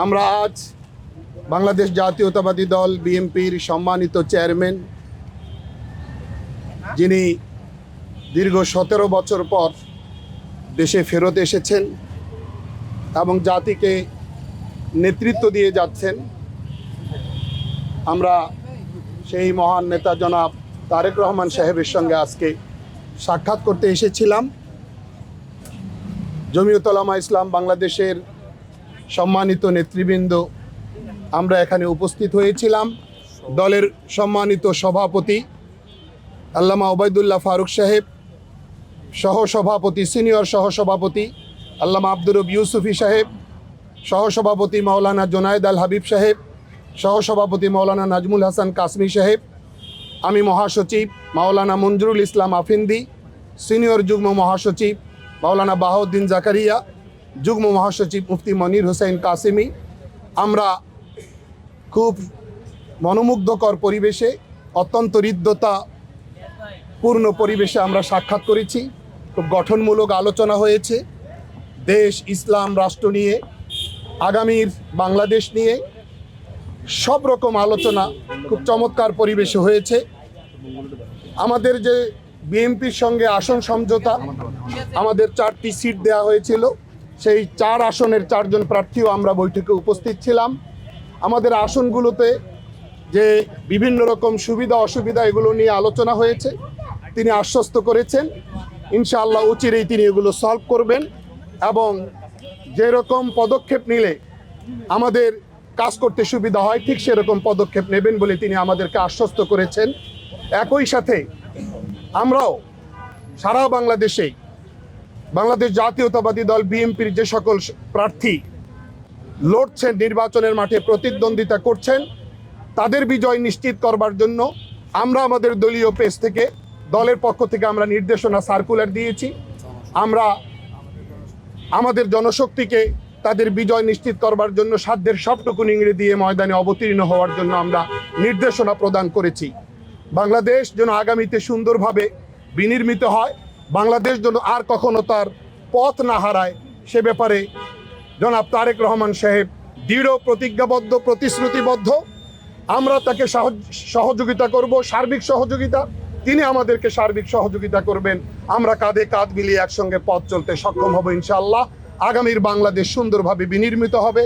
আমরা আজ বাংলাদেশ জাতীয়তাবাদী দল বিএনপির সম্মানিত চেয়ারম্যান, যিনি দীর্ঘ 17 বছর পর দেশে ফেরত এসেছেন এবং জাতিকে নেতৃত্ব দিয়ে যাচ্ছেন, আমরা সেই মহান নেতা জনাব তারেক রহমান সাহেবের সঙ্গে আজকে সাক্ষাৎ করতে এসেছিলাম। জমিয়তুল উলামা ইসলাম বাংলাদেশের সম্মানিত নেতৃবৃন্দ আমরা এখানে উপস্থিত হয়েছিলাম। দলের সম্মানিত সভাপতি আল্লামা ওবায়দুল্লাহ ফারুক সাহেব, সহসভাপতি সিনিয়র সহসভাপতি আল্লামা আব্দুর রব ইউসুফি সাহেব, সহসভাপতি মাওলানা জুনায়েদ আল হাবিব সাহেব, সহসভাপতি মাওলানা নাজমুল হাসান কাসমি সাহেব, আমি মহাসচিব মাওলানা মঞ্জুরুল ইসলাম আফিন্দি, সিনিয়র যুগ্ম মহাসচিব মাওলানা বাহাউদ্দিন জাকারিয়া, যুগ্ম মহাসচিব মুফতি মনির হোসেন কাসিমি। আমরা খুব মনোমুগ্ধকর পরিবেশে, অত্যন্ত হৃদ্যতাপূর্ণ পরিবেশে আমরা সাক্ষাৎ করেছি। খুব গঠনমূলক আলোচনা হয়েছে দেশ, ইসলাম রাষ্ট্র নিয়ে, আগামীর বাংলাদেশ নিয়ে সব রকম আলোচনা খুব চমৎকার পরিবেশে হয়েছে। আমাদের যে বিএনপির সঙ্গে আসন সমঝোতা, আমাদের 4টি সিট দেওয়া হয়েছিল, সেই 4 আসনের 4 জন প্রার্থীও আমরা বৈঠকে উপস্থিত ছিলাম। আমাদের আসনগুলোতে যে বিভিন্ন রকম সুবিধা অসুবিধা এগুলো নিয়ে আলোচনা হয়েছে। তিনি আশ্বস্ত করেছেন ইনশাআল্লাহ অচিরেই তিনি এগুলো সলভ করবেন এবং যেরকম পদক্ষেপ নিলে আমাদের কাজ করতে সুবিধা হয় ঠিক সেরকম পদক্ষেপ নেবেন বলে তিনি আমাদেরকে আশ্বস্ত করেছেন। একই সাথে আমরাও সারা বাংলাদেশে বাংলাদেশ জাতীয়তাবাদী দল বিএনপির যে সকল প্রার্থী লড়ছেন, নির্বাচনের মাঠে প্রতিদ্বন্দ্বিতা করছেন, তাদের বিজয় নিশ্চিত করবার জন্য আমরা আমাদের দলীয় পেজ থেকে, দলের পক্ষ থেকে আমরা নির্দেশনা সার্কুলার দিয়েছি। আমরা আমাদের জনশক্তিকে তাদের বিজয় নিশ্চিত করবার জন্য সাধ্যের সবটুকু নিংড়ে দিয়ে ময়দানে অবতীর্ণ হওয়ার জন্য আমরা নির্দেশনা প্রদান করেছি। বাংলাদেশ যেন আগামীতে সুন্দরভাবে বিনির্মিত হয়, বাংলাদেশ যেন আর কখনো তার পথ না হারায়, সে ব্যাপারে জনাব তারেক রহমান সাহেব দৃঢ় প্রতিজ্ঞাবদ্ধ, প্রতিশ্রুতিবদ্ধ। আমরা তাকে সহযোগিতা করব, সার্বিক সহযোগিতা, তিনি আমাদেরকে সার্বিক সহযোগিতা করবেন। আমরা কাঁধে কাঁধ মিলিয়ে একসঙ্গে পথ চলতে সক্ষম হব ইনশাআল্লাহ। আগামীর বাংলাদেশ সুন্দরভাবে বিনির্মিত হবে,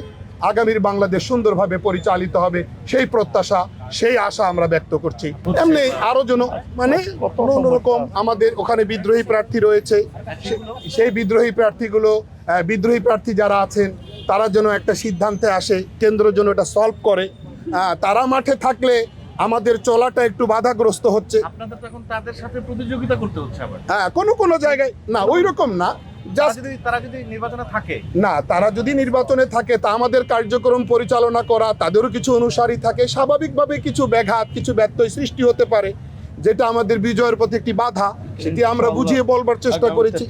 আগামীর বাংলাদেশ সুন্দরভাবে পরিচালিত হবে, সেই প্রত্যাশা, সেই আশা আমরা ব্যক্ত করছি। এমনি আরও যেন অন্যরকম আমাদের ওখানে বিদ্রোহী প্রার্থী রয়েছে, সেই বিদ্রোহী প্রার্থী যারা আছেন তারা যেন একটা সিদ্ধান্তে আসে, কেন্দ্র যেন এটা সলভ করে। তারা মাঠে থাকলে আমাদের চলাটা একটু বাধাগ্রস্ত হচ্ছে। আপনাদের তখন তাদের সাথে প্রতিযোগিতা করতে হচ্ছে আবার। হ্যাঁ, কোনো জায়গায় না, ওই রকম না। তারা যদি নির্বাচনে থাকে, না, তারা যদি নির্বাচনে থাকে তা আমাদের কার্যক্রম পরিচালনা করা, তাদেরও কিছু অনুসারী থাকে, স্বাভাবিকভাবে কিছু ব্যাঘাত, কিছু ব্যত্যয় সৃষ্টি হতে পারে, যেটা আমাদের বিজয়ের প্রতি একটি বাধা, সেটি আমরা বুঝিয়ে বলবার চেষ্টা করেছি।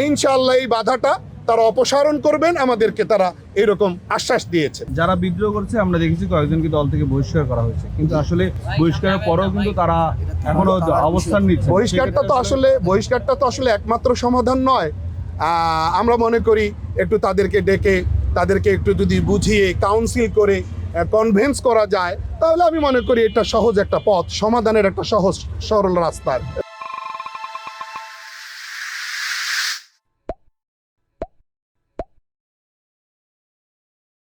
ইনশাআল্লাহ এই বাধাটা তারা অপসারণ করবেন, আমাদেরকে তারা এরকম আশ্বাস দিয়েছে। যারা বিদ্রোহ করছে আমরা দেখেছি কয়েকজনকে দল থেকে বহিষ্কার করা হয়েছে, কিন্তু আসলে বহিষ্কারের পরেও কিন্তু তারা এখনো অবস্থান নিচ্ছে। বহিষ্কারটা তো আসলে একমাত্র সমাধান নয়। আমরা মনে করি একটু তাদেরকে ডেকে, তাদেরকে একটু যদি বুঝিয়ে কাউন্সিল করে কনভিন্স করা যায়, তাহলে আমি মনে করি এটা সহজ একটা পথ, সমাধানের একটা সহজ সরল রাস্তা।